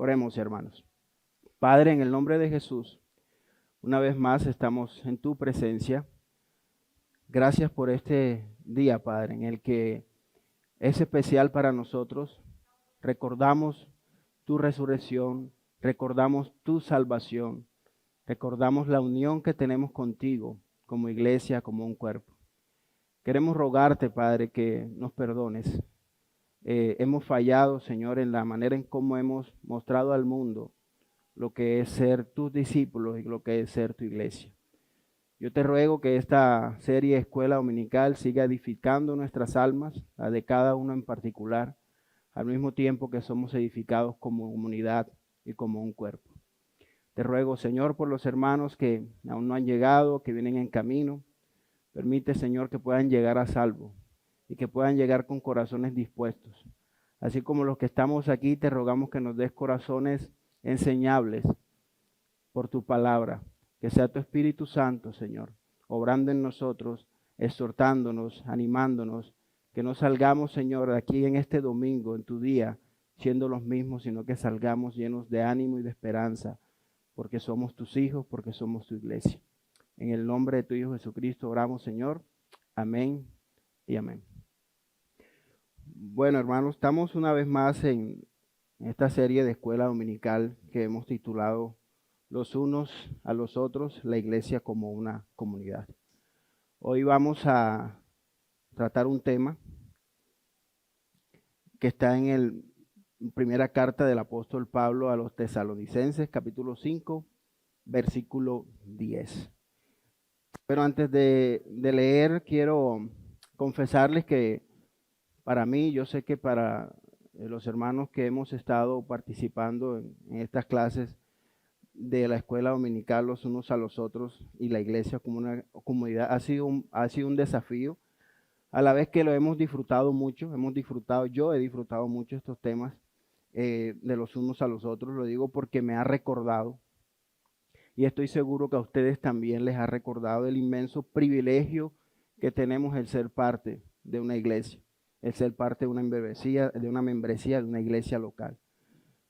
Oremos, hermanos. Padre, en el nombre de Jesús, una vez más estamos en tu presencia. Gracias por este día, Padre, en el que es especial para nosotros. Recordamos tu resurrección, recordamos tu salvación, recordamos la unión que tenemos contigo como iglesia, como un cuerpo. Queremos rogarte, Padre, que nos perdones. Hemos fallado, Señor, en la manera en cómo hemos mostrado al mundo lo que es ser tus discípulos y lo que es ser tu iglesia. Yo te ruego que esta serie Escuela Dominical siga edificando nuestras almas, la de cada uno en particular, al mismo tiempo que somos edificados como comunidad y como un cuerpo. Te ruego, Señor, por los hermanos que aún no han llegado, que vienen en camino. Permite, Señor, que puedan llegar a salvo y que puedan llegar con corazones dispuestos. Así como los que estamos aquí, te rogamos que nos des corazones enseñables por tu palabra, que sea tu Espíritu Santo, Señor, obrando en nosotros, exhortándonos, animándonos, que no salgamos, Señor, de aquí en este domingo, en tu día, siendo los mismos, sino que salgamos llenos de ánimo y de esperanza, porque somos tus hijos, porque somos tu iglesia. En el nombre de tu Hijo Jesucristo oramos, Señor. Amén y amén. Bueno, hermanos, estamos una vez más en esta serie de escuela dominical que hemos titulado Los unos a los otros, la iglesia como una comunidad. Hoy vamos a tratar un tema que está en la primera carta del apóstol Pablo a los Tesalonicenses, capítulo 5, versículo 10. Pero antes de leer, quiero confesarles que para mí, yo sé que para los hermanos que hemos estado participando en estas clases de la escuela dominical los unos a los otros y la iglesia como una comunidad ha sido un desafío, a la vez que lo hemos disfrutado mucho, yo he disfrutado mucho estos temas de los unos a los otros, lo digo porque me ha recordado y estoy seguro que a ustedes también les ha recordado el inmenso privilegio que tenemos el ser parte de una iglesia, el ser parte de una membresía de una iglesia local.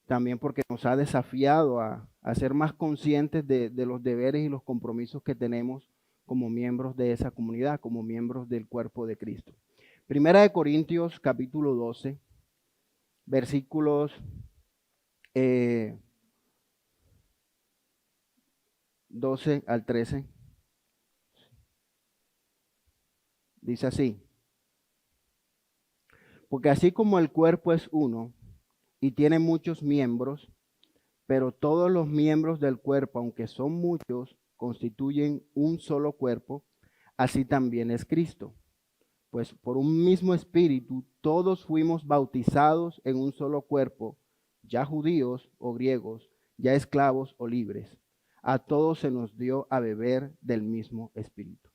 También porque nos ha desafiado a ser más conscientes de los deberes y los compromisos que tenemos como miembros de esa comunidad, como miembros del cuerpo de Cristo. Primera de Corintios, capítulo 12, versículos 12 al 13. Dice así: porque así como el cuerpo es uno y tiene muchos miembros, pero todos los miembros del cuerpo, aunque son muchos, constituyen un solo cuerpo, así también es Cristo. Pues por un mismo espíritu todos fuimos bautizados en un solo cuerpo, ya judíos o griegos, ya esclavos o libres. A todos se nos dio a beber del mismo espíritu.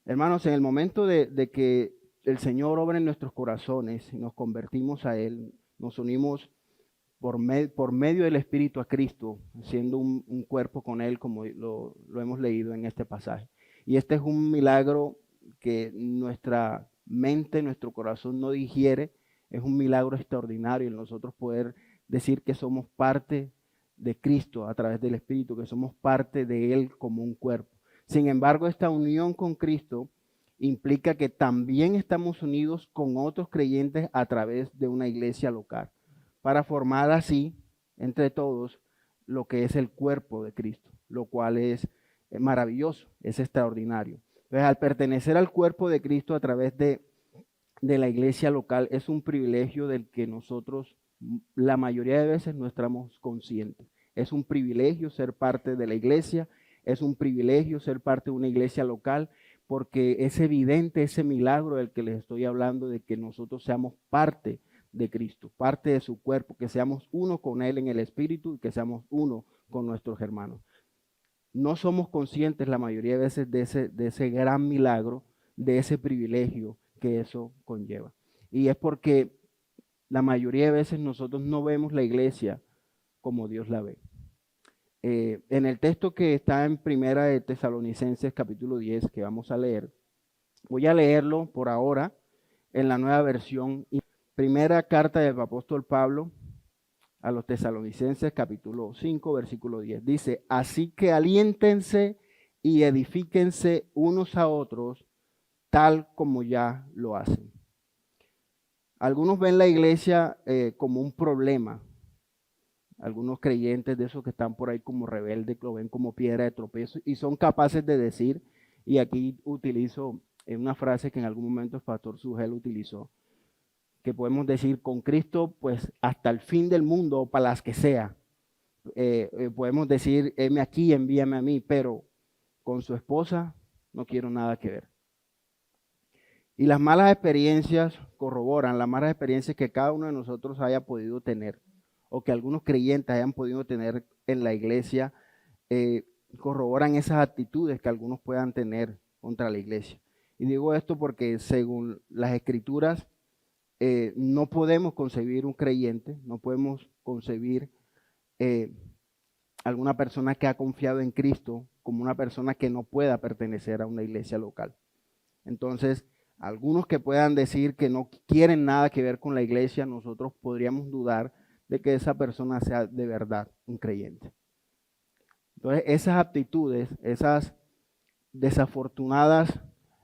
Hermanos, en el momento de que el Señor obra en nuestros corazones y nos convertimos a Él, nos unimos por medio del Espíritu a Cristo, siendo un cuerpo con Él, como lo hemos leído en este pasaje. Y este es un milagro que nuestra mente, nuestro corazón no digiere. Es un milagro extraordinario en nosotros poder decir que somos parte de Cristo a través del Espíritu, que somos parte de Él como un cuerpo. Sin embargo, esta unión con Cristo implica que también estamos unidos con otros creyentes a través de una iglesia local, para formar así, entre todos, lo que es el cuerpo de Cristo, lo cual es maravilloso, es extraordinario. Entonces, al pertenecer al cuerpo de Cristo a través de la iglesia local, es un privilegio del que nosotros la mayoría de veces no estamos conscientes. Es un privilegio ser parte de la iglesia, es un privilegio ser parte de una iglesia local, porque es evidente ese milagro del que les estoy hablando, de que nosotros seamos parte de Cristo, parte de su cuerpo, que seamos uno con Él en el Espíritu y que seamos uno con nuestros hermanos. No somos conscientes la mayoría de veces de ese gran milagro, de ese privilegio que eso conlleva. Y es porque la mayoría de veces nosotros no vemos la iglesia como Dios la ve. En el texto que está en Primera de Tesalonicenses capítulo 10, que vamos a leer, voy a leerlo por ahora en la nueva versión. Primera carta del apóstol Pablo a los Tesalonicenses capítulo 5, versículo 10. Dice, así que aliéntense y edifíquense unos a otros, tal como ya lo hacen. Algunos ven la iglesia como un problema. Algunos creyentes de esos que están por ahí como rebeldes, lo ven como piedra de tropiezo y son capaces de decir, y aquí utilizo una frase que en algún momento el pastor Sugel utilizó, que podemos decir con Cristo pues hasta el fin del mundo o para las que sea. Podemos decir, heme aquí, envíame a mí, pero con su esposa no quiero nada que ver. Y las malas experiencias corroboran las malas experiencias que cada uno de nosotros haya podido tener o que algunos creyentes hayan podido tener en la iglesia, corroboran esas actitudes que algunos puedan tener contra la iglesia. Y digo esto porque según las escrituras, no podemos concebir un creyente, no podemos concebir alguna persona que ha confiado en Cristo como una persona que no pueda pertenecer a una iglesia local. Entonces, algunos que puedan decir que no quieren nada que ver con la iglesia, nosotros podríamos dudar de que esa persona sea de verdad un creyente. Entonces, esas aptitudes, esas desafortunadas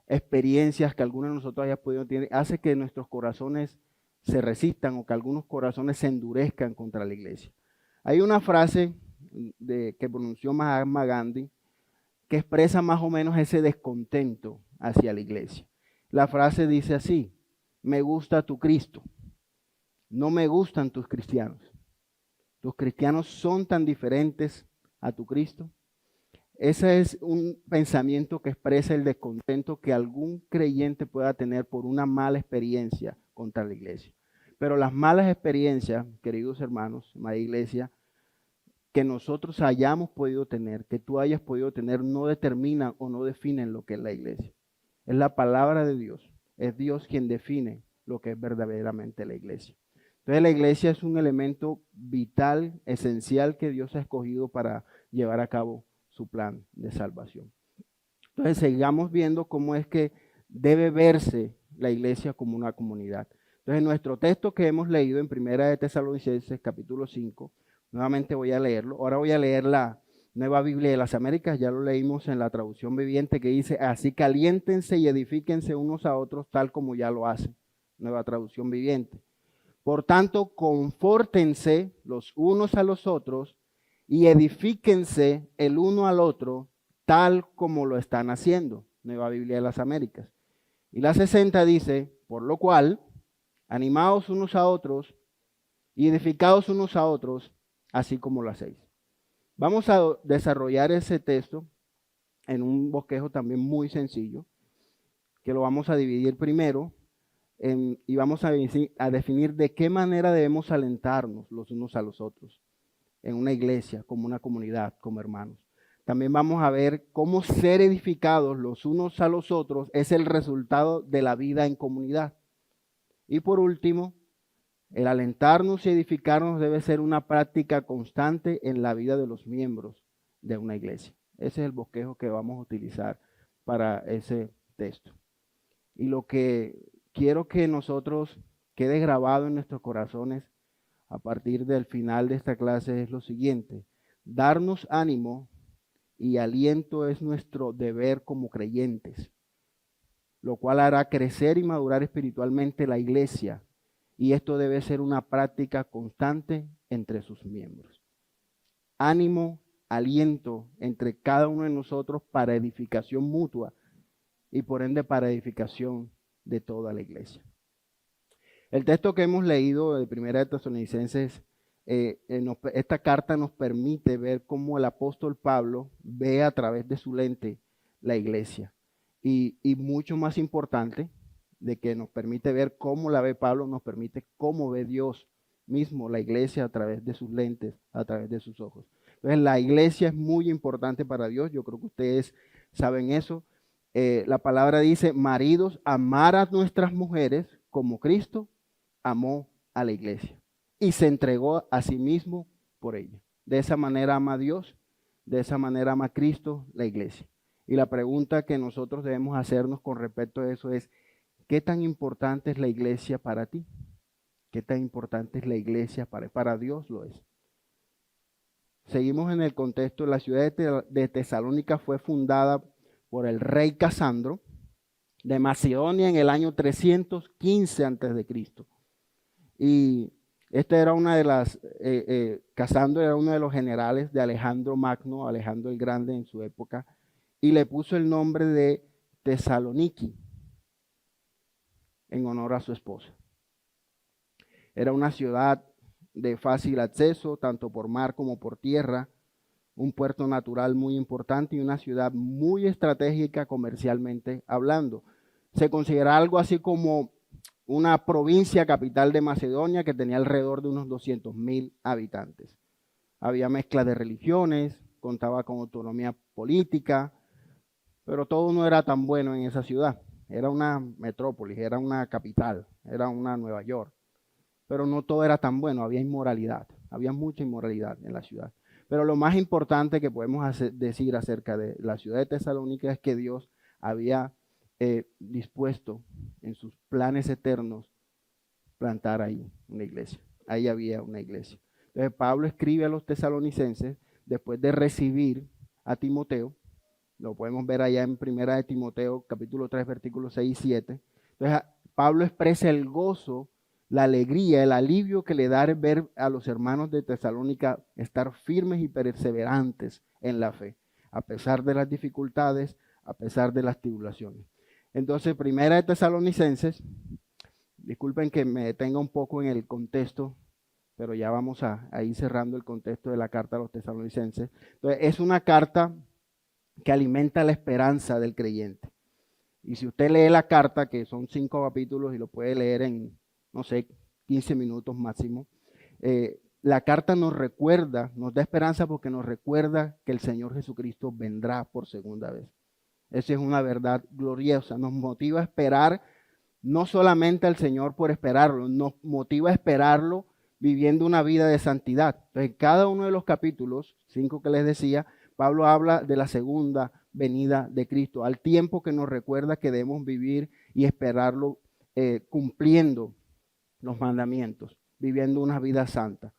experiencias que algunos de nosotros haya podido tener, hace que nuestros corazones se resistan o que algunos corazones se endurezcan contra la iglesia. Hay una frase que pronunció Mahatma Gandhi que expresa más o menos ese descontento hacia la iglesia. La frase dice así: me gusta tu Cristo, no me gustan tus cristianos. Los cristianos son tan diferentes a tu Cristo. Ese es un pensamiento que expresa el descontento que algún creyente pueda tener por una mala experiencia contra la iglesia. Pero las malas experiencias, queridos hermanos, amada iglesia, que nosotros hayamos podido tener, que tú hayas podido tener, no determinan o no definen lo que es la iglesia. Es la palabra de Dios. Es Dios quien define lo que es verdaderamente la iglesia. Entonces la iglesia es un elemento vital, esencial que Dios ha escogido para llevar a cabo su plan de salvación. Entonces sigamos viendo cómo es que debe verse la iglesia como una comunidad. Entonces nuestro texto que hemos leído en Primera de Tesalonicenses capítulo 5, nuevamente voy a leerlo. Ahora voy a leer la Nueva Biblia de las Américas, ya lo leímos en la traducción viviente que dice, así que aliéntense y edifíquense unos a otros tal como ya lo hacen. Nueva traducción viviente. Por tanto, confórtense los unos a los otros y edifíquense el uno al otro tal como lo están haciendo. Nueva Biblia de las Américas. Y la 60 dice, por lo cual, animaos unos a otros y edificaos unos a otros, así como lo hacéis. Vamos a desarrollar ese texto en un bosquejo también muy sencillo, que lo vamos a dividir primero y vamos a definir de qué manera debemos alentarnos los unos a los otros en una iglesia, como una comunidad, como hermanos. También vamos a ver cómo ser edificados los unos a los otros es el resultado de la vida en comunidad. Y por último, el alentarnos y edificarnos debe ser una práctica constante en la vida de los miembros de una iglesia. Ese es el bosquejo que vamos a utilizar para ese texto. Y lo que quiero que nosotros quede grabado en nuestros corazones a partir del final de esta clase es lo siguiente: darnos ánimo y aliento es nuestro deber como creyentes, lo cual hará crecer y madurar espiritualmente la iglesia, y esto debe ser una práctica constante entre sus miembros. Ánimo, aliento entre cada uno de nosotros para edificación mutua y por ende para edificación de toda la iglesia. El texto que hemos leído de Primera de Tesalonicenses, esta carta nos permite ver cómo el apóstol Pablo ve a través de su lente la iglesia. Y mucho más importante, de que nos permite ver cómo la ve Pablo, nos permite cómo ve Dios mismo la iglesia a través de sus lentes, a través de sus ojos. Entonces la iglesia es muy importante para Dios, yo creo que ustedes saben eso. La palabra dice, maridos, amar a nuestras mujeres como Cristo amó a la iglesia y se entregó a sí mismo por ella. De esa manera ama a Dios, de esa manera ama a Cristo la iglesia. Y la pregunta que nosotros debemos hacernos con respecto a eso es, ¿qué tan importante es la iglesia para ti? ¿Qué tan importante es la iglesia? Para Dios lo es. Seguimos en el contexto. La ciudad de Tesalónica fue fundada por el rey Casandro de Macedonia en el año 315 a.C. Y esta era una de las, Casandro era uno de los generales de Alejandro Magno, Alejandro el Grande en su época, y le puso el nombre de Tesaloniki en honor a su esposa. Era una ciudad de fácil acceso, tanto por mar como por tierra, un puerto natural muy importante y una ciudad muy estratégica comercialmente hablando. Se considera algo así como una provincia capital de Macedonia que tenía alrededor de unos 200,000 habitantes. Había mezcla de religiones, contaba con autonomía política, pero todo no era tan bueno en esa ciudad. Era una metrópolis, era una capital, era una Nueva York. Pero no todo era tan bueno, había inmoralidad, había mucha inmoralidad en la ciudad. Pero lo más importante que podemos decir acerca de la ciudad de Tesalónica es que Dios había dispuesto en sus planes eternos plantar ahí una iglesia. Ahí había una iglesia. Entonces Pablo escribe a los tesalonicenses después de recibir a Timoteo. Lo podemos ver allá en 1 de Timoteo, capítulo 3, versículos 6 y 7. Entonces Pablo expresa el gozo, la alegría, el alivio que le da ver a los hermanos de Tesalónica estar firmes y perseverantes en la fe, a pesar de las dificultades, a pesar de las tribulaciones. Entonces, 1 de Tesalonicenses, disculpen que me detenga un poco en el contexto, pero ya vamos a ir cerrando el contexto de la carta a los tesalonicenses. Entonces, es una carta que alimenta la esperanza del creyente. Y si usted lee la carta, que son 5 capítulos y lo puede leer en, no sé, 15 minutos máximo, la carta nos recuerda, nos da esperanza porque nos recuerda que el Señor Jesucristo vendrá por segunda vez. Esa es una verdad gloriosa, nos motiva a esperar no solamente al Señor por esperarlo, nos motiva a esperarlo viviendo una vida de santidad. Entonces, en cada uno de los capítulos, 5 que les decía, Pablo habla de la segunda venida de Cristo, al tiempo que nos recuerda que debemos vivir y esperarlo cumpliendo los mandamientos, viviendo una vida santa,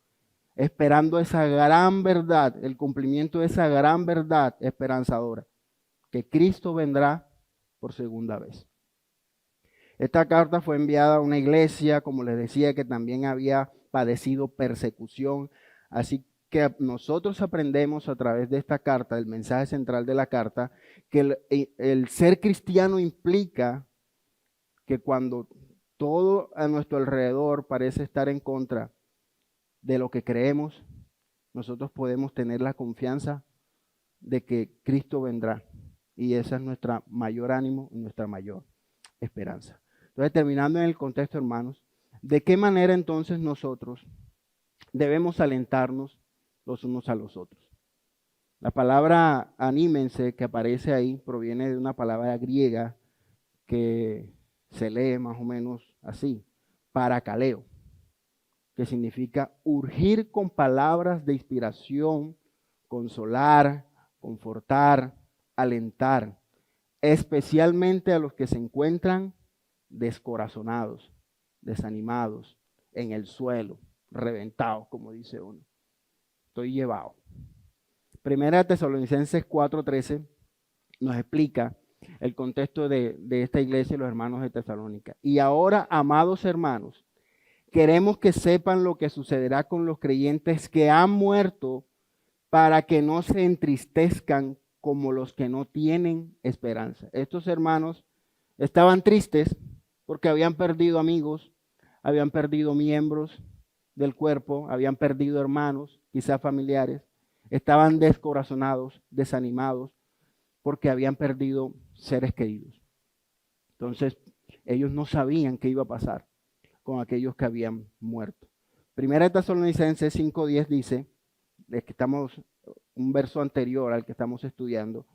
esperando esa gran verdad, el cumplimiento de esa gran verdad esperanzadora, que Cristo vendrá por segunda vez. Esta carta fue enviada a una iglesia, como les decía, que también había padecido persecución, así que nosotros aprendemos a través de esta carta, el mensaje central de la carta, que el ser cristiano implica que cuando todo a nuestro alrededor parece estar en contra de lo que creemos, nosotros podemos tener la confianza de que Cristo vendrá. Y esa es nuestra mayor ánimo y nuestra mayor esperanza. Entonces, terminando en el contexto, hermanos, ¿de qué manera entonces nosotros debemos alentarnos los unos a los otros? La palabra anímense que aparece ahí proviene de una palabra griega que se lee más o menos así, parakaleo, que significa urgir con palabras de inspiración, consolar, confortar, alentar, especialmente a los que se encuentran descorazonados, desanimados, en el suelo, reventados, como dice uno. Estoy llevado. Primera de Tesalonicenses 4:13 nos explica el contexto de esta iglesia y los hermanos de Tesalónica. Y ahora, amados hermanos, queremos que sepan lo que sucederá con los creyentes que han muerto, para que no se entristezcan como los que no tienen esperanza. Estos hermanos estaban tristes porque habían perdido amigos, habían perdido miembros del cuerpo, habían perdido hermanos, quizás familiares, estaban descorazonados, desanimados, porque habían perdido seres queridos. Entonces, ellos no sabían qué iba a pasar con aquellos que habían muerto. Primera de Tesalonicenses 5:10 dice, que estamos, un verso anterior al que estamos estudiando,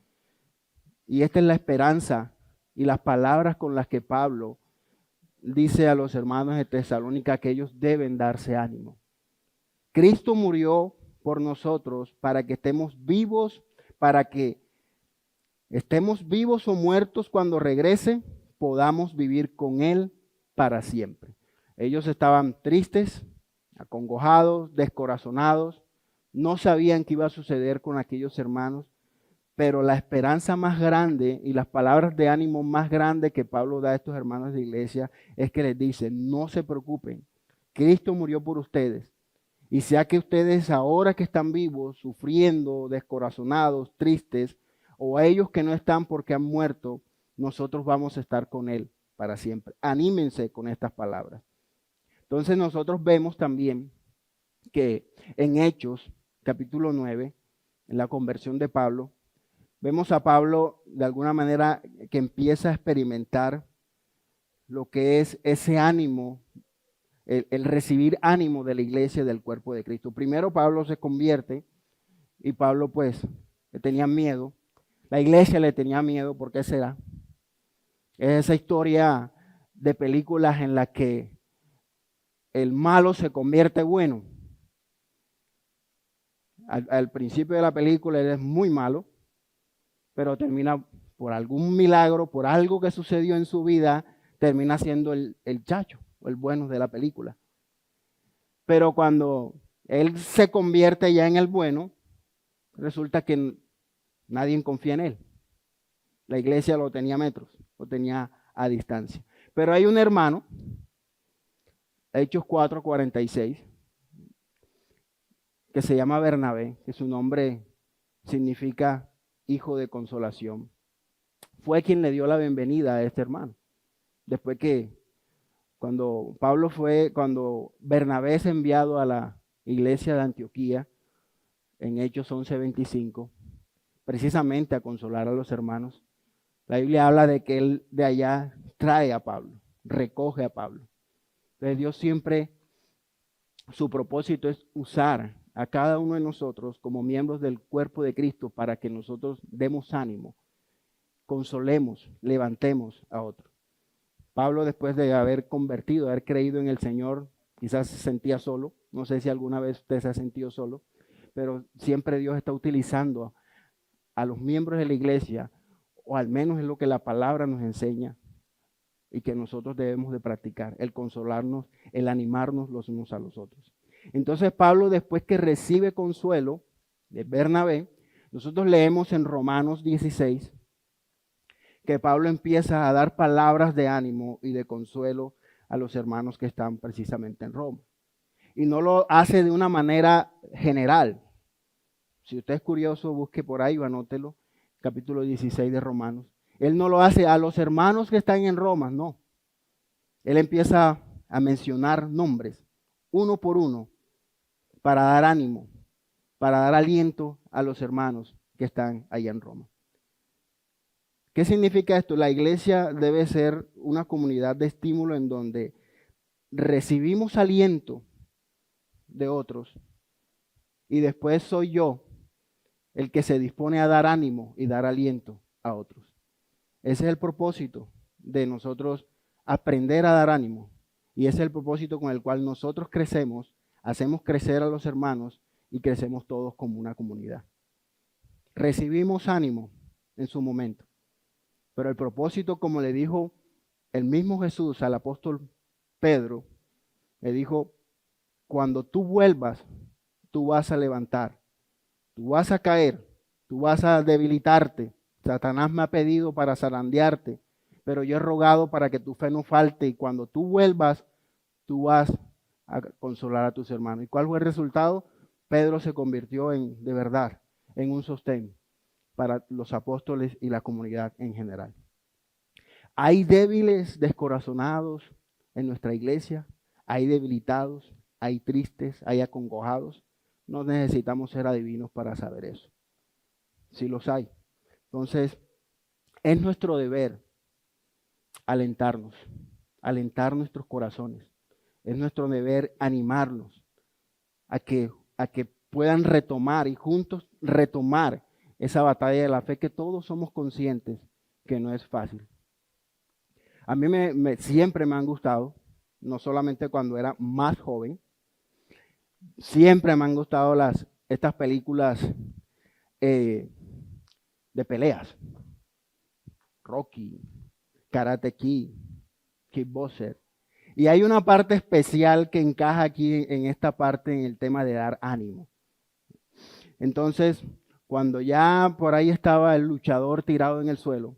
y esta es la esperanza y las palabras con las que Pablo dice a los hermanos de Tesalónica que ellos deben darse ánimo. Cristo murió por nosotros para que estemos vivos, para que estemos vivos o muertos cuando regrese, podamos vivir con Él para siempre. Ellos estaban tristes, acongojados, descorazonados, no sabían qué iba a suceder con aquellos hermanos, pero la esperanza más grande y las palabras de ánimo más grandes que Pablo da a estos hermanos de iglesia es que les dice: no se preocupen, Cristo murió por ustedes. Y sea que ustedes ahora que están vivos, sufriendo, descorazonados, tristes, o a ellos que no están porque han muerto, nosotros vamos a estar con Él para siempre. Anímense con estas palabras. Entonces nosotros vemos también que en Hechos, capítulo 9, en la conversión de Pablo, vemos a Pablo de alguna manera que empieza a experimentar lo que es ese ánimo, el recibir ánimo de la iglesia, del cuerpo de Cristo. Primero Pablo se convierte y Pablo pues le tenía miedo. La iglesia le tenía miedo. ¿Por qué será? Es esa historia de películas en la que el malo se convierte bueno. Al principio de la película él es muy malo, pero termina por algún milagro, por algo que sucedió en su vida, termina siendo el chacho o el bueno de la película. Pero cuando él se convierte ya en el bueno, resulta que nadie confía en él. La iglesia lo tenía a metros, lo tenía a distancia. Pero hay un hermano, Hechos 4:46, que se llama Bernabé, que su nombre significa hijo de consolación. Fue quien le dio la bienvenida a este hermano. Después que cuando Bernabé es enviado a la iglesia de Antioquía, en Hechos 11:25, precisamente a consolar a los hermanos, la Biblia habla de que él de allá trae a Pablo, recoge a Pablo. Entonces Dios siempre, su propósito es usar a cada uno de nosotros como miembros del cuerpo de Cristo para que nosotros demos ánimo, consolemos, levantemos a otros. Pablo, después de haber convertido, haber creído en el Señor, quizás se sentía solo. No sé si alguna vez usted se ha sentido solo, pero siempre Dios está utilizando a los miembros de la iglesia, o al menos es lo que la palabra nos enseña y que nosotros debemos de practicar, el consolarnos, el animarnos los unos a los otros. Entonces Pablo, después que recibe consuelo de Bernabé, nosotros leemos en Romanos 16, que Pablo empieza a dar palabras de ánimo y de consuelo a los hermanos que están precisamente en Roma. Y no lo hace de una manera general. Si usted es curioso, busque por ahí o anótelo, capítulo 16 de Romanos. Él no lo hace a los hermanos que están en Roma, no. Él empieza a mencionar nombres, uno por uno, para dar ánimo, para dar aliento a los hermanos que están allá en Roma. ¿Qué significa esto? La iglesia debe ser una comunidad de estímulo en donde recibimos aliento de otros y después soy yo el que se dispone a dar ánimo y dar aliento a otros. Ese es el propósito de nosotros, aprender a dar ánimo, y ese es el propósito con el cual nosotros crecemos, hacemos crecer a los hermanos y crecemos todos como una comunidad. Recibimos ánimo en su momento. Pero el propósito, como le dijo el mismo Jesús al apóstol Pedro, le dijo: cuando tú vuelvas, tú vas a levantar, tú vas a caer, tú vas a debilitarte. Satanás me ha pedido para zarandearte, pero yo he rogado para que tu fe no falte, y cuando tú vuelvas, tú vas a consolar a tus hermanos. ¿Y cuál fue el resultado? Pedro se convirtió de verdad, en un sostén para los apóstoles y la comunidad en general. Hay débiles, descorazonados en nuestra iglesia, hay debilitados, hay tristes, hay acongojados. No necesitamos ser adivinos para saber eso. Sí los hay. Entonces, es nuestro deber alentarnos, alentar nuestros corazones. Es nuestro deber animarnos a que puedan retomar y juntos retomar esa batalla de la fe que todos somos conscientes que no es fácil. A mí siempre me han gustado, no solamente cuando era más joven, siempre me han gustado estas películas de peleas. Rocky, Karate Kid, Kickboxer. Y hay una parte especial que encaja aquí en esta parte, en el tema de dar ánimo. Entonces, cuando ya por ahí estaba el luchador tirado en el suelo,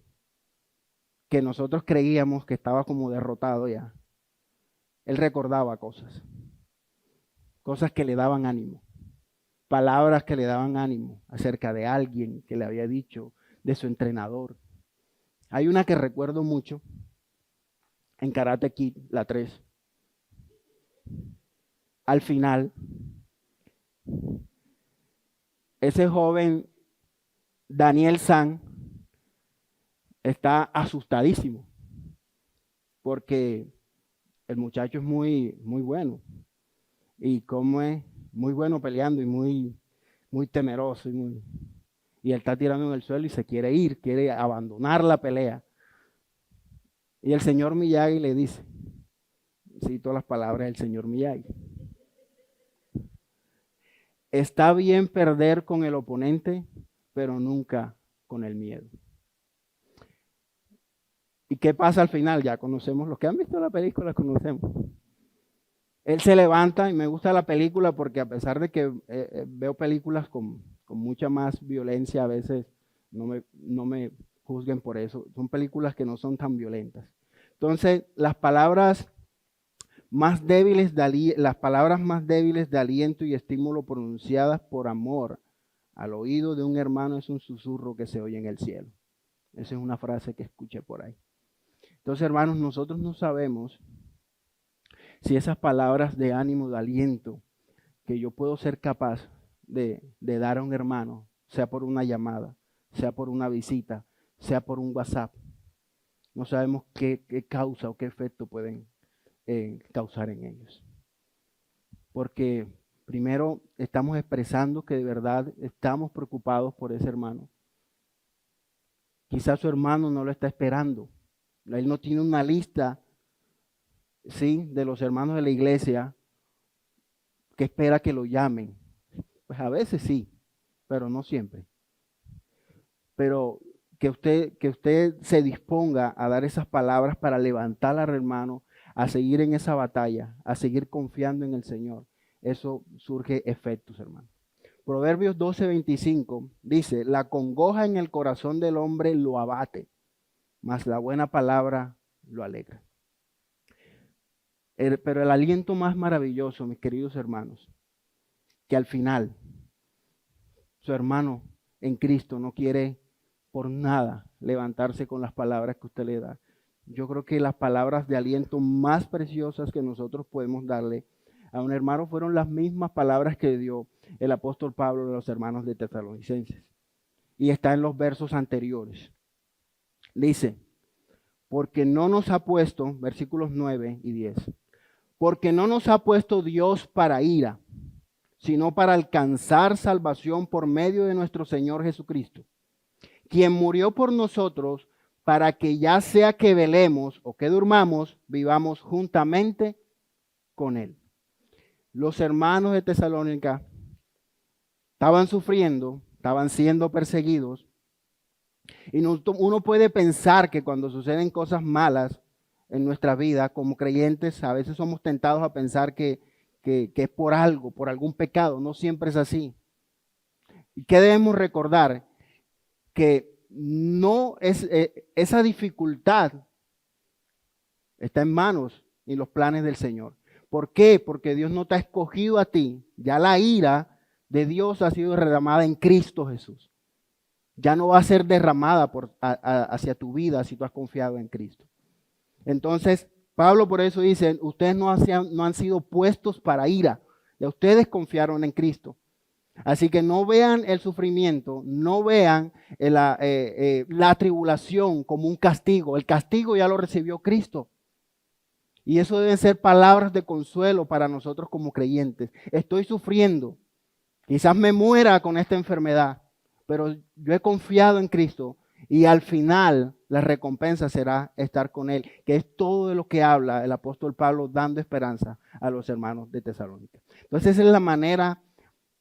que nosotros creíamos que estaba como derrotado ya, él recordaba cosas que le daban ánimo, palabras que le daban ánimo acerca de alguien que le había dicho, de su entrenador. Hay una que recuerdo mucho en Karate Kid, la 3. Al final, ese joven Daniel San está asustadísimo porque el muchacho es muy, muy bueno. Y como es muy bueno peleando y muy temeroso. Y él está tirando en el suelo y se quiere ir, quiere abandonar la pelea. Y el señor Miyagi le dice, cito las palabras del señor Miyagi: está bien perder con el oponente, pero nunca con el miedo. ¿Y qué pasa al final? Ya conocemos, los que han visto la película conocemos. Él se levanta, y me gusta la película porque, a pesar de que veo películas con mucha más violencia, a veces no me juzguen por eso. Son películas que no son tan violentas. Entonces, las palabras más débiles de aliento y estímulo pronunciadas por amor al oído de un hermano es un susurro que se oye en el cielo. Esa es una frase que escuché por ahí. Entonces, hermanos, nosotros no sabemos si esas palabras de ánimo, de aliento, que yo puedo ser capaz de dar a un hermano, sea por una llamada, sea por una visita, sea por un WhatsApp, no sabemos qué causa o qué efecto pueden causar en ellos. Porque primero estamos expresando que de verdad estamos preocupados por ese hermano. Quizás su hermano no lo está esperando. Él no tiene una lista, ¿sí?, de los hermanos de la iglesia que espera que lo llamen. Pues a veces sí, pero no siempre. Pero que usted se disponga a dar esas palabras para levantar al hermano, a seguir en esa batalla, a seguir confiando en el Señor. Eso surge efectos, hermano. Proverbios 12:25 dice: la congoja en el corazón del hombre lo abate, mas la buena palabra lo alegra. Pero el aliento más maravilloso, mis queridos hermanos, que al final su hermano en Cristo no quiere por nada levantarse con las palabras que usted le da. Yo creo que las palabras de aliento más preciosas que nosotros podemos darle a un hermano fueron las mismas palabras que dio el apóstol Pablo a los hermanos de Tesalonicenses. Y está en los versos anteriores. Dice: porque no nos ha puesto, versículos 9 y 10, porque no nos ha puesto Dios para ira, sino para alcanzar salvación por medio de nuestro Señor Jesucristo, quien murió por nosotros para que ya sea que velemos o que durmamos, vivamos juntamente con Él. Los hermanos de Tesalónica estaban sufriendo, estaban siendo perseguidos, y uno puede pensar que cuando suceden cosas malas en nuestra vida, como creyentes, a veces somos tentados a pensar que es por algo, por algún pecado. No siempre es así. ¿Y qué debemos recordar? Que no es esa dificultad está en manos y los planes del Señor. ¿Por qué? Porque Dios no te ha escogido a ti. Ya la ira de Dios ha sido derramada en Cristo Jesús. Ya no va a ser derramada hacia tu vida si tú has confiado en Cristo. Entonces, Pablo por eso dice: ustedes no han sido puestos para ira. Ya ustedes confiaron en Cristo. Así que no vean el sufrimiento, no vean la tribulación como un castigo. El castigo ya lo recibió Cristo. Y eso deben ser palabras de consuelo para nosotros como creyentes. Estoy sufriendo. Quizás me muera con esta enfermedad, pero yo he confiado en Cristo y al final la recompensa será estar con Él, que es todo de lo que habla el apóstol Pablo, dando esperanza a los hermanos de Tesalónica. Entonces esa es la manera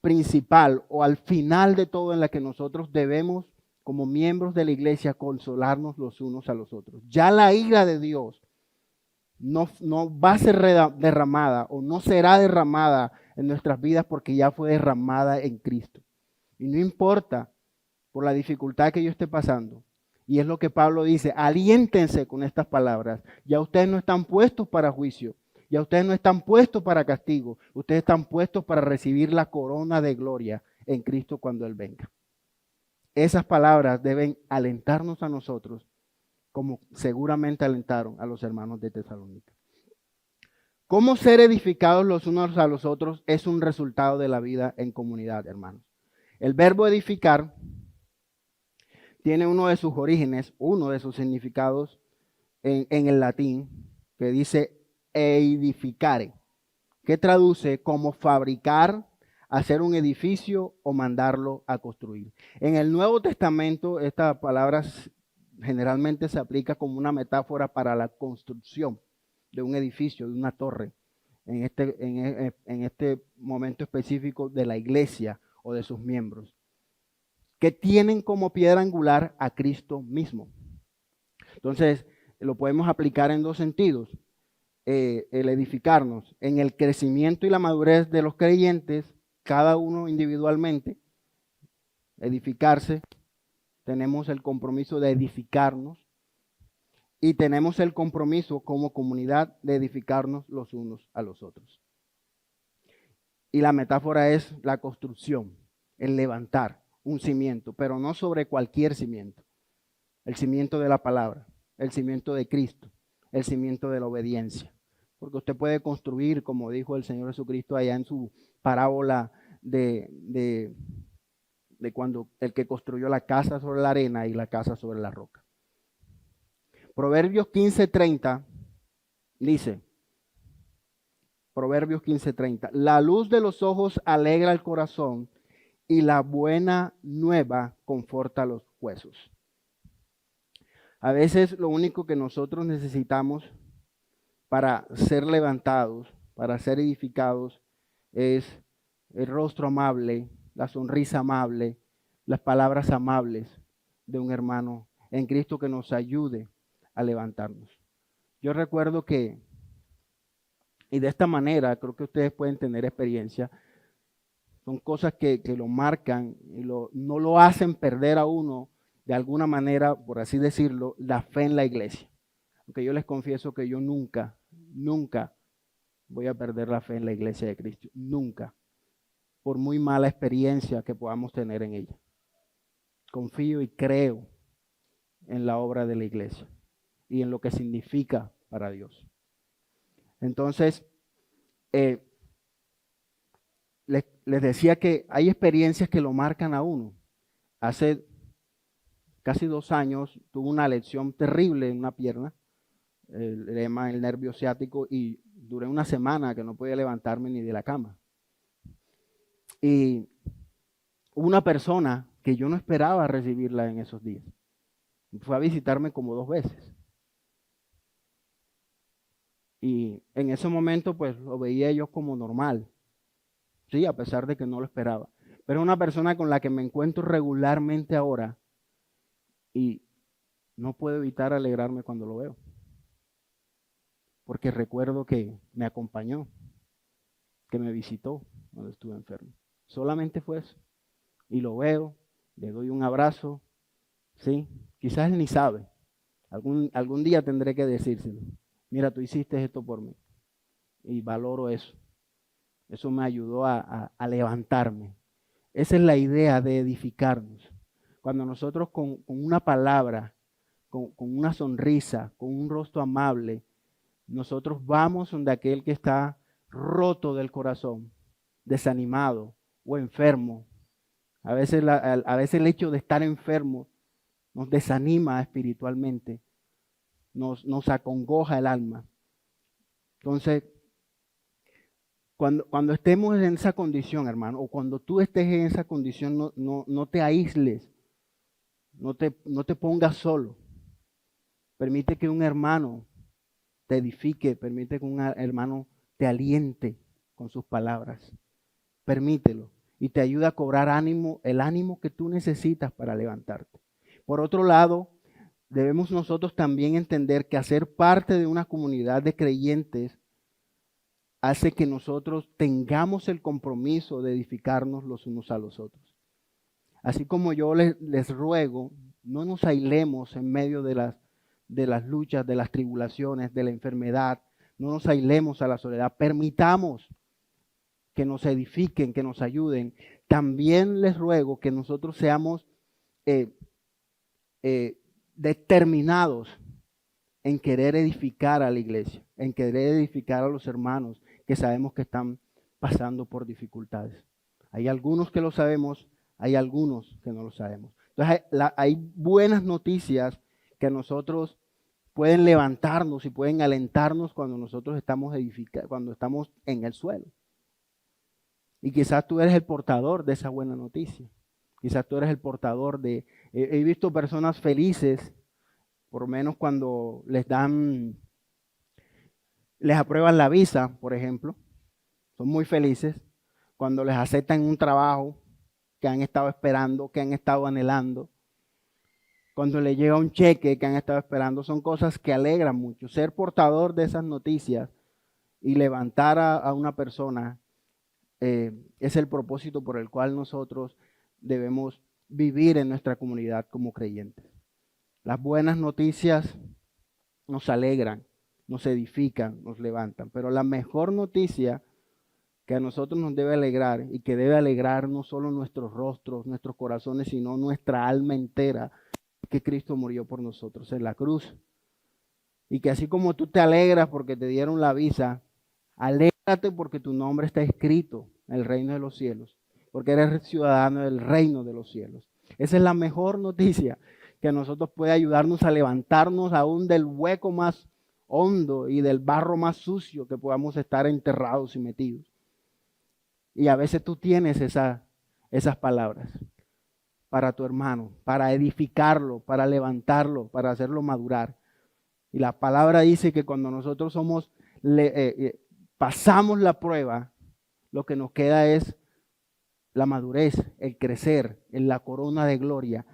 principal o al final de todo en la que nosotros debemos, como miembros de la iglesia, consolarnos los unos a los otros. Ya la ira de Dios no va a ser derramada o no será derramada en nuestras vidas porque ya fue derramada en Cristo. Y no importa por la dificultad que yo esté pasando. Y es lo que Pablo dice, aliéntense con estas palabras. Ya ustedes no están puestos para juicio, ya ustedes no están puestos para castigo, ustedes están puestos para recibir la corona de gloria en Cristo cuando Él venga. Esas palabras deben alentarnos a nosotros, como seguramente alentaron a los hermanos de Tesalónica. Cómo ser edificados los unos a los otros es un resultado de la vida en comunidad, hermanos. El verbo edificar tiene uno de sus orígenes, uno de sus significados en el latín, que dice edificare, que traduce como fabricar, hacer un edificio o mandarlo a construir. En el Nuevo Testamento esta palabra generalmente se aplica como una metáfora para la construcción de un edificio, de una torre, en este momento específico de la iglesia o de sus miembros, que tienen como piedra angular a Cristo mismo. Entonces, lo podemos aplicar en dos sentidos. El edificarnos en el crecimiento y la madurez de los creyentes, cada uno individualmente, edificarse, tenemos el compromiso de edificarnos y tenemos el compromiso como comunidad de edificarnos los unos a los otros. Y la metáfora es la construcción, el levantar un cimiento, pero no sobre cualquier cimiento. El cimiento de la palabra, el cimiento de Cristo, el cimiento de la obediencia. Porque usted puede construir, como dijo el Señor Jesucristo allá en su parábola de cuando el que construyó la casa sobre la arena y la casa sobre la roca. Proverbios 15:30 dice, Proverbios 15:30, la luz de los ojos alegra el corazón y la buena nueva conforta los huesos. A veces lo único que nosotros necesitamos para ser levantados, para ser edificados, es el rostro amable, la sonrisa amable, las palabras amables de un hermano en Cristo que nos ayude a levantarnos. Yo recuerdo que, y de esta manera creo que ustedes pueden tener experiencia, son cosas que lo marcan y no lo hacen perder a uno de alguna manera, por así decirlo, la fe en la iglesia. Aunque yo les confieso que yo nunca voy a perder la fe en la iglesia de Cristo. Nunca. Por muy mala experiencia que podamos tener en ella. Confío y creo en la obra de la iglesia y en lo que significa para Dios. Entonces, les decía que hay experiencias que lo marcan a uno. Hace casi 2 años tuve una lesión terrible en una pierna, le llaman el nervio ciático, y duré una semana que no podía levantarme ni de la cama. Y una persona que yo no esperaba recibirla en esos días fue a visitarme como 2 veces. Y en ese momento pues lo veía yo como normal, sí, a pesar de que no lo esperaba. Pero una persona con la que me encuentro regularmente ahora y no puedo evitar alegrarme cuando lo veo. Porque recuerdo que me acompañó, que me visitó cuando estuve enfermo. Solamente fue eso. Y lo veo, le doy un abrazo, ¿sí? Quizás él ni sabe. Algún día tendré que decírselo. Mira, tú hiciste esto por mí. Y valoro eso. Eso me ayudó a levantarme. Esa es la idea de edificarnos. Cuando nosotros con una palabra, con una sonrisa, con un rostro amable, nosotros vamos donde aquel que está roto del corazón, desanimado o enfermo. A veces el hecho de estar enfermo nos desanima espiritualmente, nos acongoja el alma. Entonces, cuando estemos en esa condición, hermano, o cuando tú estés en esa condición, no te aísles, no te pongas solo. Permite que un hermano te edifique, permite que un hermano te aliente con sus palabras. Permítelo y te ayuda a cobrar ánimo, el ánimo que tú necesitas para levantarte. Por otro lado, debemos nosotros también entender que hacer parte de una comunidad de creyentes hace que nosotros tengamos el compromiso de edificarnos los unos a los otros. Así como yo les ruego, no nos aislemos en medio de las luchas, de las tribulaciones, de la enfermedad, no nos aislemos a la soledad, permitamos que nos edifiquen, que nos ayuden. También les ruego que nosotros seamos determinados en querer edificar a la iglesia, en querer edificar a los hermanos que sabemos que están pasando por dificultades. Hay algunos que lo sabemos, hay algunos que no lo sabemos. Entonces hay buenas noticias que a nosotros pueden levantarnos y pueden alentarnos cuando nosotros estamos cuando estamos en el suelo. Y quizás tú eres el portador de esa buena noticia. Quizás tú eres el portador de... He visto personas felices, por lo menos cuando les aprueban la visa, por ejemplo. Son muy felices cuando les aceptan un trabajo que han estado esperando, que han estado anhelando. Cuando les llega un cheque que han estado esperando. Son cosas que alegran mucho. Ser portador de esas noticias y levantar a una persona es el propósito por el cual nosotros debemos vivir en nuestra comunidad como creyentes. Las buenas noticias nos alegran, nos edifican, nos levantan, pero la mejor noticia que a nosotros nos debe alegrar y que debe alegrar no solo nuestros rostros, nuestros corazones, sino nuestra alma entera, es que Cristo murió por nosotros en la cruz. Y que así como tú te alegras porque te dieron la visa, alégrate porque tu nombre está escrito en el reino de los cielos, porque eres ciudadano del reino de los cielos. Esa es la mejor noticia que a nosotros puede ayudarnos a levantarnos aún del hueco más hondo y del barro más sucio que podamos estar enterrados y metidos. Y a veces tú tienes esas palabras para tu hermano, para edificarlo, para levantarlo, para hacerlo madurar. Y la palabra dice que cuando nosotros pasamos la prueba, lo que nos queda es la madurez, el crecer, en la corona de gloria.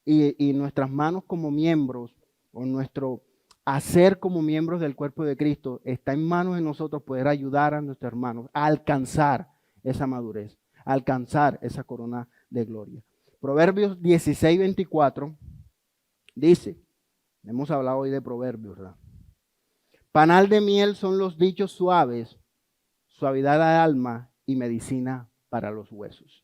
Y nuestras manos como miembros, o nuestro hacer como miembros del cuerpo de Cristo, está en manos de nosotros poder ayudar a nuestros hermanos a alcanzar esa madurez, a alcanzar esa corona de gloria. Proverbios 16:24 dice, hemos hablado hoy de proverbios, ¿verdad? Panal de miel son los dichos suaves, suavidad al alma y medicina para los huesos.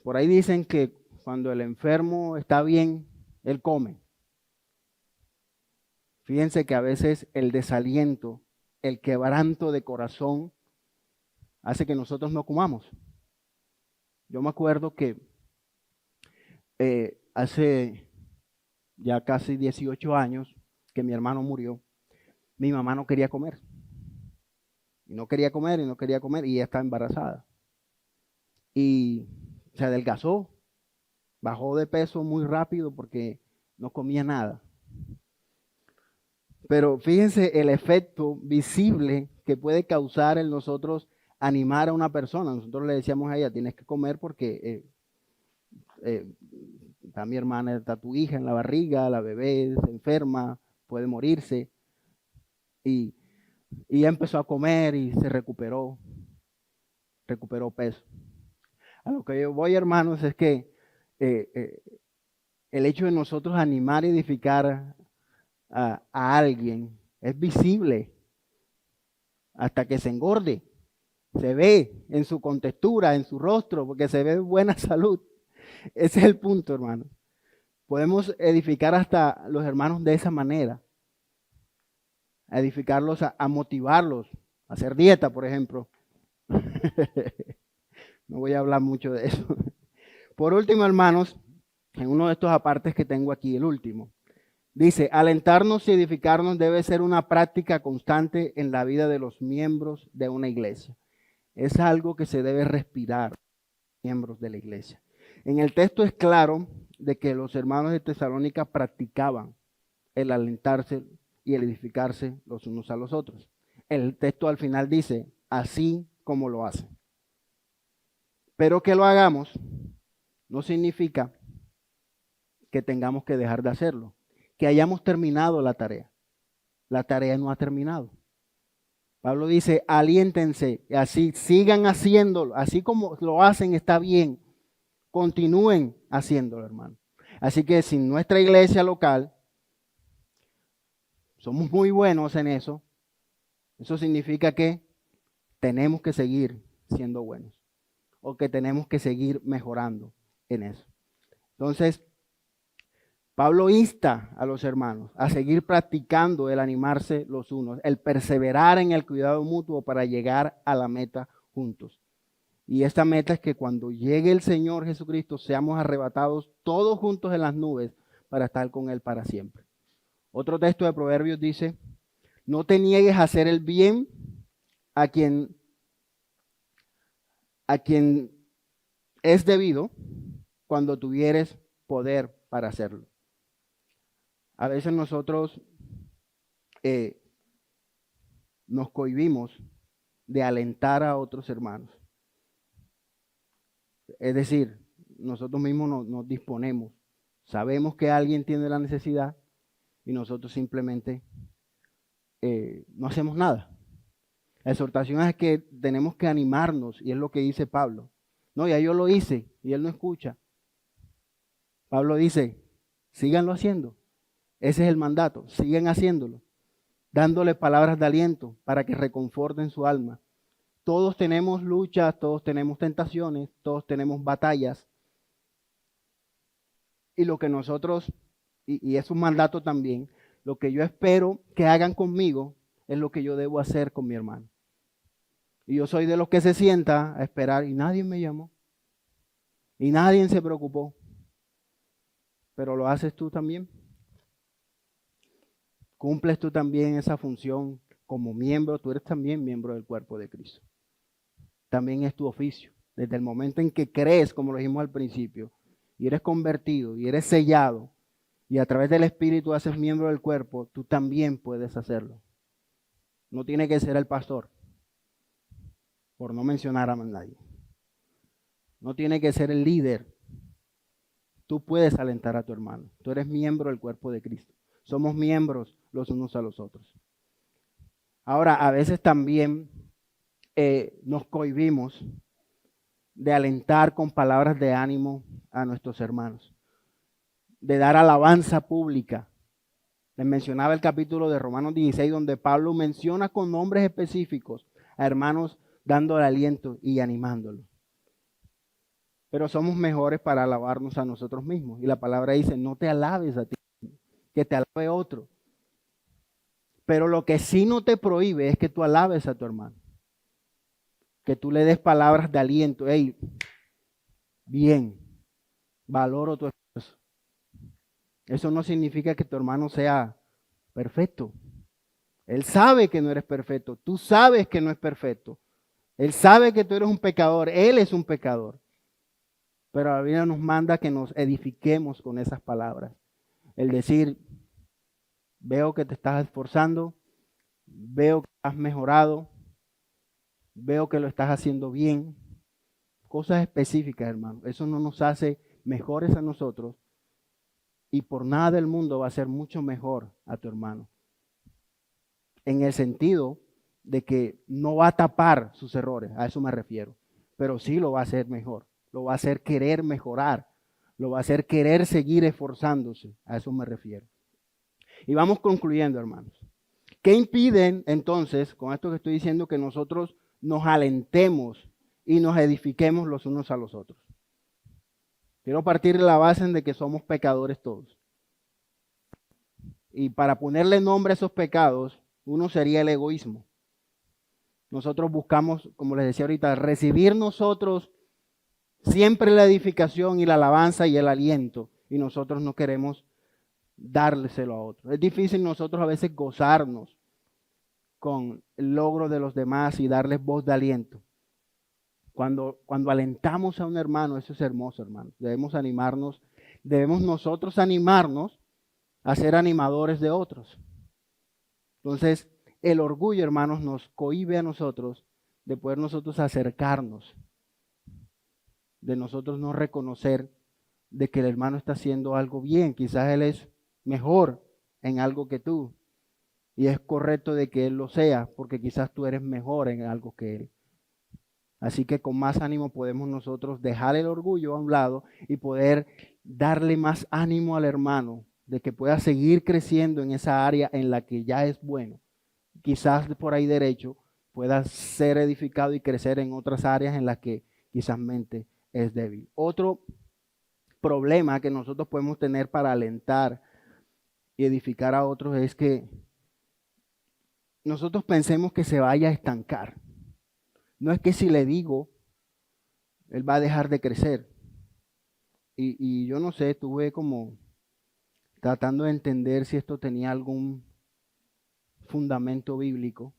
Por ahí dicen que cuando el enfermo está bien, él come. Fíjense que a veces el desaliento, el quebranto de corazón hace que nosotros no comamos. Yo me acuerdo que hace ya casi 18 años que mi hermano murió, mi mamá no quería comer. Y no quería comer y no quería comer y ella estaba embarazada. Y se adelgazó, bajó de peso muy rápido porque no comía nada. Pero fíjense el efecto visible que puede causar en nosotros animar a una persona. Nosotros le decíamos a ella, tienes que comer porque está mi hermana, está tu hija en la barriga, la bebé se enferma, puede morirse. Y ella empezó a comer y se recuperó peso. A lo que yo voy, hermanos, es que el hecho de nosotros animar y edificar a alguien es visible hasta que se engorde. Se ve en su contextura, en su rostro, porque se ve buena salud. Ese es el punto, hermano. Podemos edificar hasta los hermanos de esa manera. A edificarlos, a motivarlos, a hacer dieta, por ejemplo. No voy a hablar mucho de eso. Por último, hermanos, en uno de estos apartes que tengo aquí, el último, dice, alentarnos y edificarnos debe ser una práctica constante en la vida de los miembros de una iglesia. Es algo que se debe respirar, miembros de la iglesia. En el texto es claro de que los hermanos de Tesalónica practicaban el alentarse y el edificarse los unos a los otros. El texto al final dice, así como lo hacen. Pero que lo hagamos no significa que tengamos que dejar de hacerlo, que hayamos terminado la tarea. La tarea no ha terminado. Pablo dice, aliéntense, así sigan haciéndolo, así como lo hacen está bien, continúen haciéndolo, hermano. Así que si nuestra iglesia local somos muy buenos en eso, eso significa que tenemos que seguir siendo buenos o que tenemos que seguir mejorando en eso. Entonces, Pablo insta a los hermanos a seguir practicando el animarse los unos, el perseverar en el cuidado mutuo para llegar a la meta juntos. Y esta meta es que cuando llegue el Señor Jesucristo seamos arrebatados todos juntos en las nubes para estar con Él para siempre. Otro texto de Proverbios dice, no te niegues a hacer el bien a quien es debido cuando tuvieres poder para hacerlo. A veces nosotros nos cohibimos de alentar a otros hermanos. Es decir, nosotros mismos nos disponemos. Sabemos que alguien tiene la necesidad y nosotros simplemente no hacemos nada. La exhortación es que tenemos que animarnos y es lo que dice Pablo. No, ya yo lo hice y él no escucha. Pablo dice, síganlo haciendo. Ese es el mandato, sigan haciéndolo, dándole palabras de aliento para que reconforten su alma. Todos tenemos luchas, todos tenemos tentaciones, todos tenemos batallas. Y lo que nosotros, y es un mandato también, lo que yo espero que hagan conmigo es lo que yo debo hacer con mi hermano. Y yo soy de los que se sienta a esperar y nadie me llamó. Y nadie se preocupó. Pero lo haces tú también. Cumples tú también esa función como miembro, tú eres también miembro del cuerpo de Cristo. También es tu oficio. Desde el momento en que crees, como lo dijimos al principio, y eres convertido y eres sellado, y a través del Espíritu haces miembro del cuerpo, tú también puedes hacerlo. No tiene que ser el pastor, por no mencionar a nadie. No tiene que ser el líder. Tú puedes alentar a tu hermano. Tú eres miembro del cuerpo de Cristo. Somos miembros los unos a los otros. Ahora, a veces también nos cohibimos de alentar con palabras de ánimo a nuestros hermanos, de dar alabanza pública. Les mencionaba el capítulo de Romanos 16, donde Pablo menciona con nombres específicos a hermanos dándole aliento y animándolos. Pero somos mejores para alabarnos a nosotros mismos. Y la palabra dice, no te alabes a ti, que te alabe otro. Pero lo que sí no te prohíbe es que tú alabes a tu hermano. Que tú le des palabras de aliento. Hey, bien, valoro tu esfuerzo. Eso no significa que tu hermano sea perfecto. Él sabe que no eres perfecto. Tú sabes que no es perfecto. Él sabe que tú eres un pecador. Él es un pecador. Pero la Biblia nos manda que nos edifiquemos con esas palabras. El decir, veo que te estás esforzando, veo que has mejorado, veo que lo estás haciendo bien. Cosas específicas, hermano. Eso no nos hace mejores a nosotros y por nada del mundo va a ser mucho mejor a tu hermano. En el sentido de que no va a tapar sus errores, a eso me refiero, pero sí lo va a hacer mejor, lo va a hacer querer mejorar, lo va a hacer querer seguir esforzándose, a eso me refiero. Y vamos concluyendo, hermanos. ¿Qué impiden entonces, con esto que estoy diciendo, que nosotros nos alentemos y nos edifiquemos los unos a los otros? Quiero partir de la base de que somos pecadores todos. Y para ponerle nombre a esos pecados, uno sería el egoísmo. Nosotros buscamos, como les decía ahorita, recibir nosotros siempre la edificación y la alabanza y el aliento. Y nosotros no queremos dárselo a otros. Es difícil nosotros a veces gozarnos con el logro de los demás y darles voz de aliento. Cuando alentamos a un hermano, eso es hermoso, hermano. Debemos animarnos, debemos nosotros animarnos a ser animadores de otros. Entonces, el orgullo, hermanos, nos cohíbe a nosotros de poder nosotros acercarnos, de nosotros no reconocer de que el hermano está haciendo algo bien. Quizás él es mejor en algo que tú. Y es correcto de que él lo sea, porque quizás tú eres mejor en algo que él. Así que con más ánimo podemos nosotros dejar el orgullo a un lado y poder darle más ánimo al hermano de que pueda seguir creciendo en esa área en la que ya es bueno. Quizás por ahí derecho pueda ser edificado y crecer en otras áreas en las que quizás mente es débil. Otro problema que nosotros podemos tener para alentar y edificar a otros es que nosotros pensemos que se vaya a estancar. No es que si le digo, él va a dejar de crecer. Y yo no sé, estuve como tratando de entender si esto tenía algún fundamento bíblico.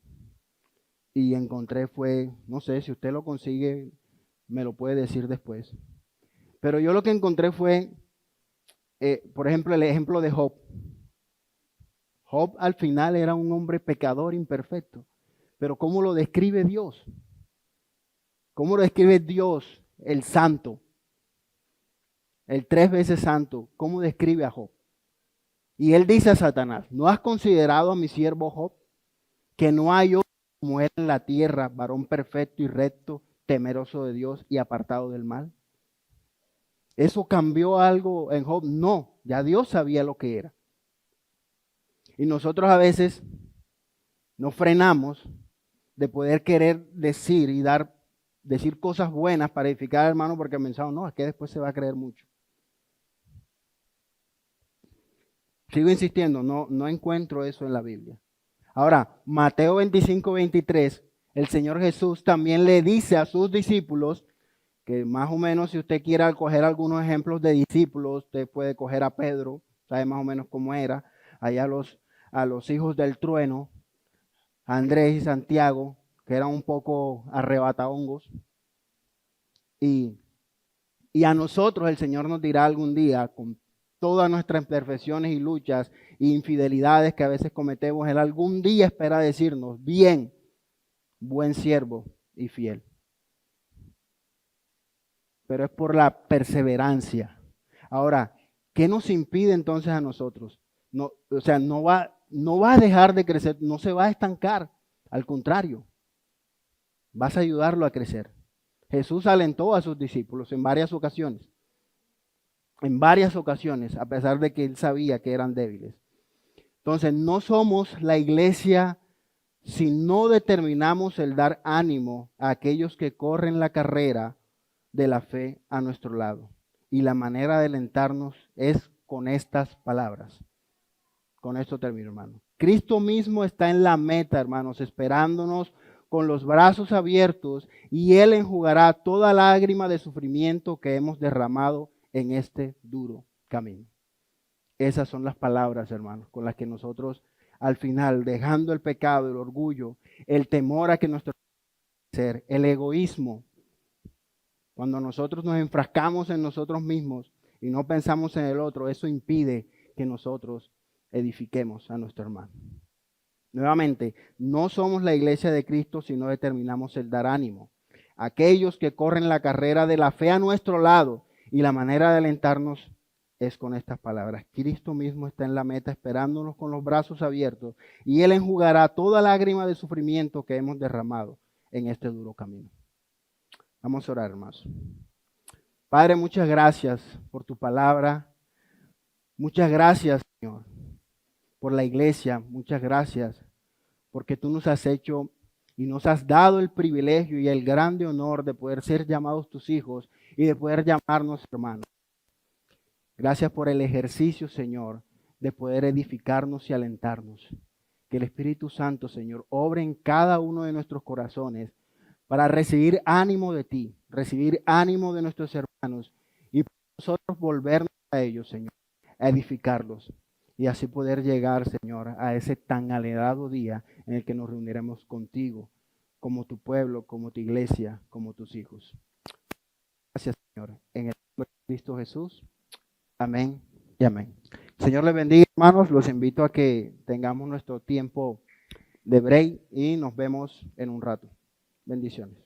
Y encontré fue, no sé, si usted lo consigue, me lo puede decir después. Pero yo lo que encontré fue, por ejemplo, el ejemplo de Job. Job al final era un hombre pecador imperfecto. Pero ¿cómo lo describe Dios? ¿Cómo lo describe Dios, el santo? El 3 veces santo. ¿Cómo describe a Job? Y él dice a Satanás, ¿no has considerado a mi siervo Job? Que no hay otro como él en la tierra, varón perfecto y recto, temeroso de Dios y apartado del mal. ¿Eso cambió algo en Job? No, ya Dios sabía lo que era. Y nosotros a veces nos frenamos de poder querer decir y decir cosas buenas para edificar al hermano porque pensamos, no, es que después se va a creer mucho. Sigo insistiendo, no encuentro eso en la Biblia. Ahora, Mateo 25, 23, el Señor Jesús también le dice a sus discípulos, que más o menos si usted quiere coger algunos ejemplos de discípulos, usted puede coger a Pedro, sabe más o menos cómo era, allá a los hijos del trueno, a Andrés y Santiago, que eran un poco arrebatahongos, y a nosotros el Señor nos dirá algún día, con todas nuestras imperfecciones y luchas e infidelidades que a veces cometemos, Él algún día espera decirnos, bien, buen siervo y fiel. Pero es por la perseverancia. Ahora, ¿qué nos impide entonces a nosotros? No, o sea, no va a dejar de crecer, no se va a estancar. Al contrario, vas a ayudarlo a crecer. Jesús alentó a sus discípulos en varias ocasiones. En varias ocasiones, a pesar de que él sabía que eran débiles. Entonces, no somos la iglesia si no determinamos el dar ánimo a aquellos que corren la carrera de la fe a nuestro lado. Y la manera de alentarnos es con estas palabras. Con esto termino, hermano. Cristo mismo está en la meta, hermanos, esperándonos con los brazos abiertos, y Él enjugará toda lágrima de sufrimiento que hemos derramado en este duro camino. Esas son las palabras, hermanos, con las que nosotros al final, dejando el pecado, el orgullo, el temor a que nuestro ser, el egoísmo, cuando nosotros nos enfrascamos en nosotros mismos y no pensamos en el otro, eso impide que nosotros edifiquemos a nuestro hermano. Nuevamente, no somos la iglesia de Cristo si no determinamos el dar ánimo. Aquellos que corren la carrera de la fe a nuestro lado, y la manera de alentarnos es con estas palabras. Cristo mismo está en la meta esperándonos con los brazos abiertos, y Él enjugará toda lágrima de sufrimiento que hemos derramado en este duro camino. Vamos a orar, hermanos. Padre, muchas gracias por tu palabra. Muchas gracias, Señor, por la iglesia. Muchas gracias porque tú nos has hecho y nos has dado el privilegio y el grande honor de poder ser llamados tus hijos y de poder llamarnos hermanos. Gracias por el ejercicio, Señor, de poder edificarnos y alentarnos. Que el Espíritu Santo, Señor, obre en cada uno de nuestros corazones para recibir ánimo de ti, recibir ánimo de nuestros hermanos y nosotros volvernos a ellos, Señor, a edificarlos y así poder llegar, Señor, a ese tan anhelado día en el que nos reuniremos contigo, como tu pueblo, como tu iglesia, como tus hijos. Gracias, Señor, en el nombre de Cristo Jesús. Amén y amén. Señor les bendiga, hermanos. Los invito a que tengamos nuestro tiempo de break y nos vemos en un rato. Bendiciones.